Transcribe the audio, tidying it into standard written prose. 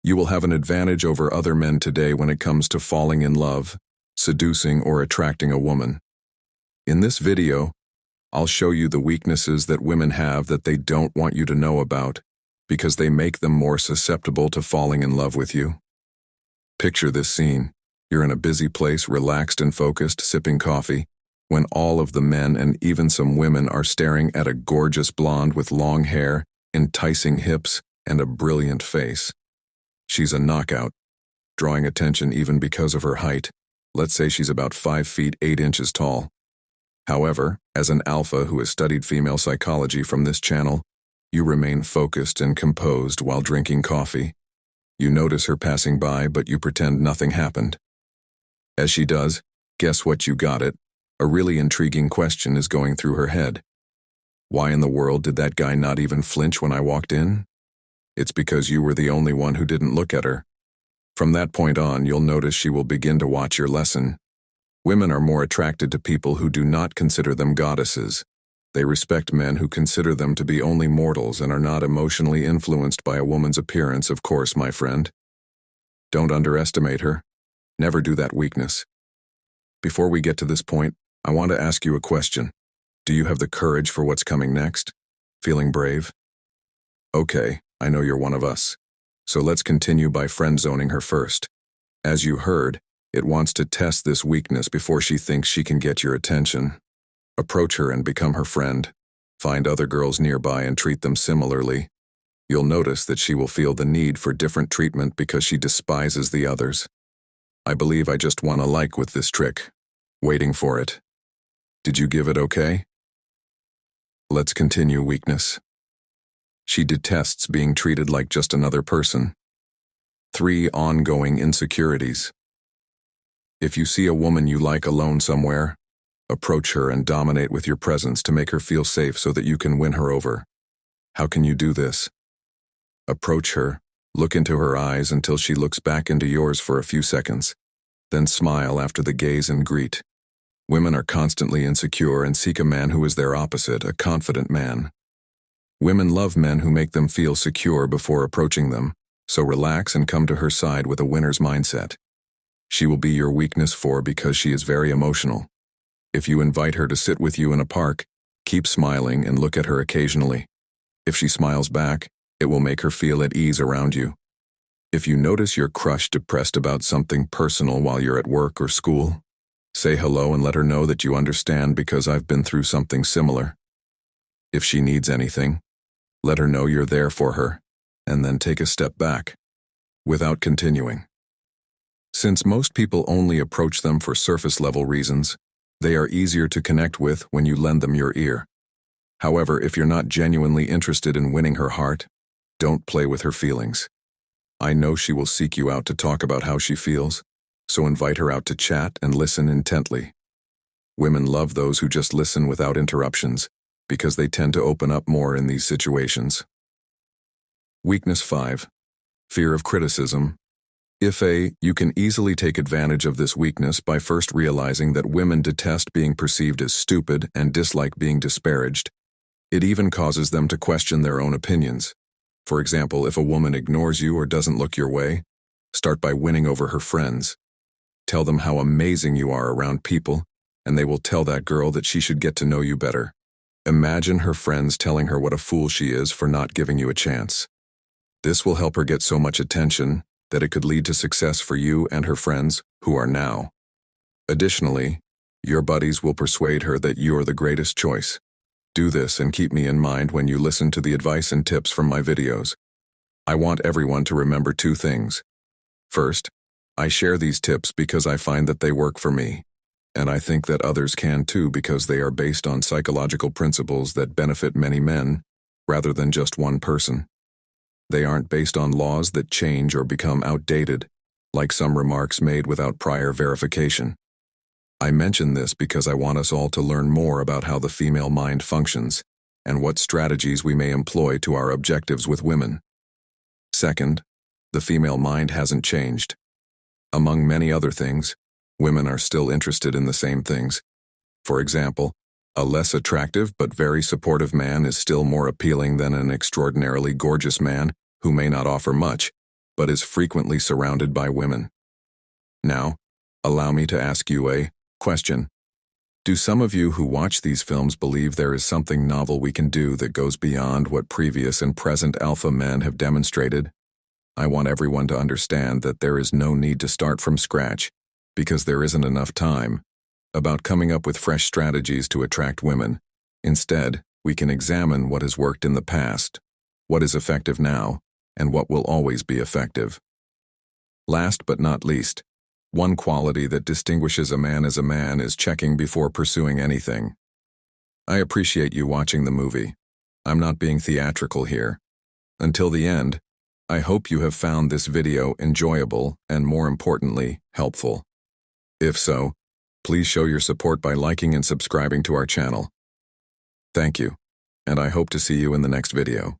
You will have an advantage over other men today when it comes to falling in love, seducing, or attracting a woman. In this video, I'll show you the weaknesses that women have that they don't want you to know about because they make them more susceptible to falling in love with you. Picture this scene. You're in a busy place, relaxed and focused, sipping coffee, when all of the men and even some women are staring at a gorgeous blonde with long hair, enticing hips, and a brilliant face. She's a knockout, drawing attention even because of her height. Let's say she's about 5 feet 8 inches tall. However, as an alpha who has studied female psychology from this channel, you remain focused and composed while drinking coffee. You notice her passing by, but you pretend nothing happened. As she does, guess what, you got it. A really intriguing question is going through her head. Why in the world did that guy not even flinch when I walked in? It's because you were the only one who didn't look at her. From that point on, you'll notice she will begin to watch your lesson. Women are more attracted to people who do not consider them goddesses. They respect men who consider them to be only mortals and are not emotionally influenced by a woman's appearance, of course, my friend. Don't underestimate her. Never do that weakness. Before we get to this point, I want to ask you a question. Do you have the courage for what's coming next? Feeling brave? Okay, I know you're one of us. So let's continue by friend-zoning her first. As you heard, it wants to test this weakness before she thinks she can get your attention. Approach her and become her friend. Find other girls nearby and treat them similarly. You'll notice that she will feel the need for different treatment because she despises the others. I believe I just won a like with this trick. Waiting for it. Did you give it okay? Let's continue weakness. She detests being treated like just another person. 3 ongoing insecurities. If you see a woman you like alone somewhere, approach her and dominate with your presence to make her feel safe so that you can win her over. How can you do this? Approach her, look into her eyes until she looks back into yours for a few seconds, then smile after the gaze and greet. Women are constantly insecure and seek a man who is their opposite, a confident man. Women love men who make them feel secure before approaching them, so relax and come to her side with a winner's mindset. She will be your weakness because she is very emotional. If you invite her to sit with you in a park, keep smiling and look at her occasionally. If she smiles back, it will make her feel at ease around you. If you notice your crush depressed about something personal while you're at work or school, say hello and let her know that you understand because I've been through something similar. If she needs anything, let her know you're there for her, and then take a step back, without continuing. Since most people only approach them for surface-level reasons, they are easier to connect with when you lend them your ear. However, if you're not genuinely interested in winning her heart, don't play with her feelings. I know she will seek you out to talk about how she feels, so invite her out to chat and listen intently. Women love those who just listen without interruptions, because they tend to open up more in these situations. Weakness 5. Fear of criticism. You can easily take advantage of this weakness by first realizing that women detest being perceived as stupid and dislike being disparaged. It even causes them to question their own opinions. For example, if a woman ignores you or doesn't look your way, start by winning over her friends. Tell them how amazing you are around people, and they will tell that girl that she should get to know you better. Imagine her friends telling her what a fool she is for not giving you a chance. This will help her get so much attention that it could lead to success for you and her friends who are now. Additionally, your buddies will persuade her that you're the greatest choice. Do this and keep me in mind when you listen to the advice and tips from my videos. I want everyone to remember 2 things. First, I share these tips because I find that they work for me, and I think that others can too because they are based on psychological principles that benefit many men, rather than just one person. They aren't based on laws that change or become outdated, like some remarks made without prior verification. I mention this because I want us all to learn more about how the female mind functions and what strategies we may employ to our objectives with women. Second, the female mind hasn't changed. Among many other things, women are still interested in the same things. For example, a less attractive but very supportive man is still more appealing than an extraordinarily gorgeous man who may not offer much, but is frequently surrounded by women. Now, allow me to ask you a question. Do some of you who watch these films believe there is something novel we can do that goes beyond what previous and present alpha men have demonstrated? I want everyone to understand that there is no need to start from scratch, because there isn't enough time, about coming up with fresh strategies to attract women. Instead, we can examine what has worked in the past, what is effective now, and what will always be effective. Last but not least, one quality that distinguishes a man as a man is checking before pursuing anything. I appreciate you watching the movie. I'm not being theatrical here. Until the end, I hope you have found this video enjoyable and, more importantly, helpful. If so, please show your support by liking and subscribing to our channel. Thank you, and I hope to see you in the next video.